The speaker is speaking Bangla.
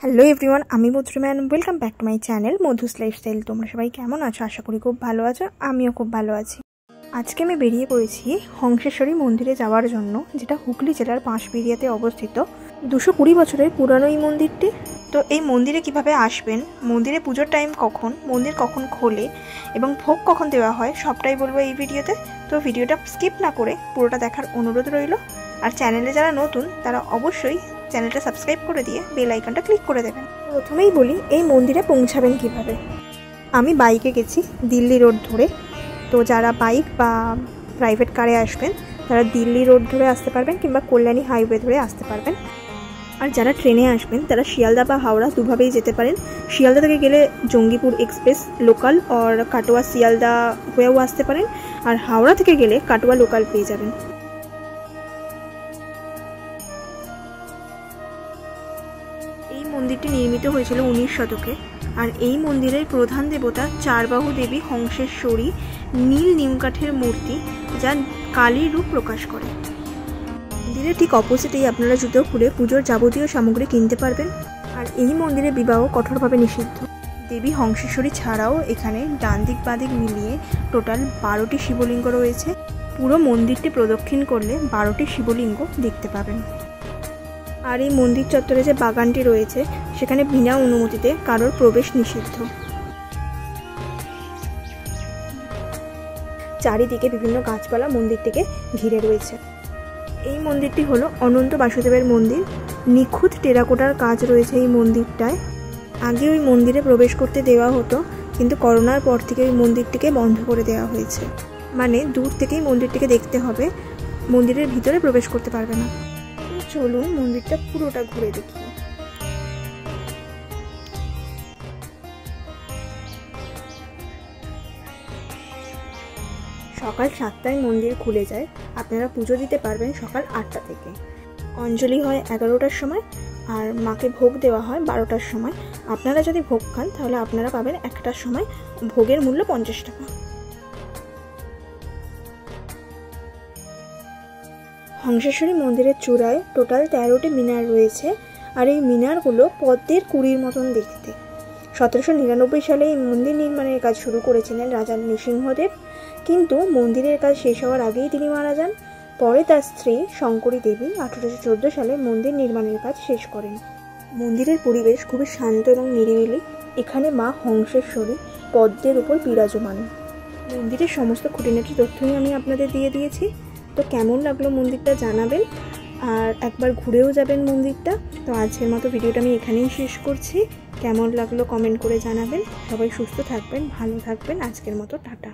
হ্যালো এভরিওয়ান, আমি Madhurima and welcome back to my channel Madhu's lifestyle. তোমরা সবাই কেমন আছো? আশা করি খুব ভালো আছো। আমিও খুব ভালো আছি। আজকে আমি বেরিয়ে পড়েছি হংসেশ্বরী মন্দিরে যাওয়ার জন্য, যেটা হুগলি জেলার বাঁশবেড়িয়াতে অবস্থিত। 220 বছরের পুরানো এই মন্দিরটি। তো এই মন্দিরে কিভাবে আসবেন, মন্দিরে পুজোর টাইম কখন, মন্দির কখন খোলে এবং ভোগ কখন দেওয়া হয়, সবটাই বলবো এই ভিডিওতে। তো ভিডিওটা স্কিপ না করে পুরোটা দেখার অনুরোধ রইল। আর চ্যানেলে যারা নতুন তারা অবশ্যই চ্যানেলটা সাবস্ক্রাইব করে দিয়ে বেল আইকনটা ক্লিক করে দেবেন। প্রথমেই বলি এই মন্দিরে পৌঁছাবেন কিভাবে। আমি বাইকে গেছি দিল্লি রোড ধরে। তো যারা বাইক বা প্রাইভেট কারে আসবেন তারা দিল্লি রোড ধরে আসতে পারবেন কিংবা কল্যাণী হাইওয়ে ধরে আসতে পারবেন। আর যারা ট্রেনে আসবেন তারা শিয়ালদা বা হাওড়া দুভাবেই যেতে পারেন। শিয়ালদা থেকে গেলে জঙ্গিপুর এক্সপ্রেস লোকাল আর কাটোয়া শিয়ালদা হয়েও আসতে পারেন। আর হাওড়া থেকে গেলে কাটোয়া লোকাল পেয়ে যাবেন। এই মন্দিরটি নির্মিত হয়েছিল 19 শতকে। আর এই মন্দিরের প্রধান দেবতা চারবাহু দেবী হংসেশ্বরী, নীল নিমকাঠের মূর্তি, যা কালীর রূপ প্রকাশ করে। মন্দিরের ঠিক অপোজিটেই আপনারা জুতো খুলে পুজোর যাবতীয় সামগ্রী কিনতে পারবেন। আর এই মন্দিরে বিবাহ কঠোরভাবে নিষিদ্ধ। দেবী হংসেশ্বরী ছাড়াও এখানে ডান দিক বাঁ দিক মিলিয়ে টোটাল 12টি শিবলিঙ্গ রয়েছে। পুরো মন্দিরটি প্রদক্ষিণ করলে 12টি শিবলিঙ্গ দেখতে পাবেন। আর এই মন্দির চত্বরে যে বাগানটি রয়েছে সেখানে বিনা অনুমতিতে কারোর প্রবেশ নিষিদ্ধ। চারিদিকে বিভিন্ন গাছপালা মন্দিরটিকে ঘিরে রয়েছে। এই মন্দিরটি হলো অনন্ত বাসুদেবের মন্দির। নিখুঁত টেরাকোটার কাজ রয়েছে এই মন্দিরটায়। আগে ওই মন্দিরে প্রবেশ করতে দেওয়া হতো, কিন্তু করোনার পর থেকে ওই মন্দিরটিকে বন্ধ করে দেওয়া হয়েছে। মানে দূর থেকেই মন্দিরটিকে দেখতে হবে, মন্দিরের ভিতরে প্রবেশ করতে পারবে না। চলুন মন্দিরটা পুরোটা ঘুরে দেখি। সকাল 7টায় মন্দির খুলে যায়। আপনারা পুজো দিতে পারবেন সকাল 8টা থেকে। অঞ্জলি হয় 11টার সময় আর মাকে ভোগ দেওয়া হয় 12টার সময়। আপনারা যদি ভোগ খান তাহলে আপনারা পাবেন 1টার সময়। ভোগের মূল্য 50 টাকা। হংসেশ্বরী মন্দিরের চূড়ায় টোটাল 13টি মিনার রয়েছে। আর এই মিনারগুলো পদ্মের কুড়ির মতন দেখতে। 1799 সালে এই মন্দির নির্মাণের কাজ শুরু করেছিলেন রাজা নৃসিংহদেব, কিন্তু মন্দিরের কাজ শেষ হওয়ার আগেই তিনি মারা যান। পরে তার স্ত্রী শঙ্করী দেবী 1814 সালে মন্দির নির্মাণের কাজ শেষ করেন। মন্দিরের পরিবেশ খুবই শান্ত এবং নিরিবিলি। এখানে মা হংসেশ্বরী পদ্মের উপর বিরাজমান। মন্দিরের সমস্ত খুঁটিনাটি তথ্যই আমি আপনাদের দিয়ে দিয়েছি। তো কেমন লাগলো মন্দিরটা জানাবেন, আর একবার ঘুরেও যাবেন মন্দিরটা। তো আজকের মতো ভিডিওটা আমি এখানেই শেষ করছি। কেমন লাগলো কমেন্ট করে জানাবেন। সবাই সুস্থ থাকবেন, ভালো থাকবেন। আজকের মতো টাটা।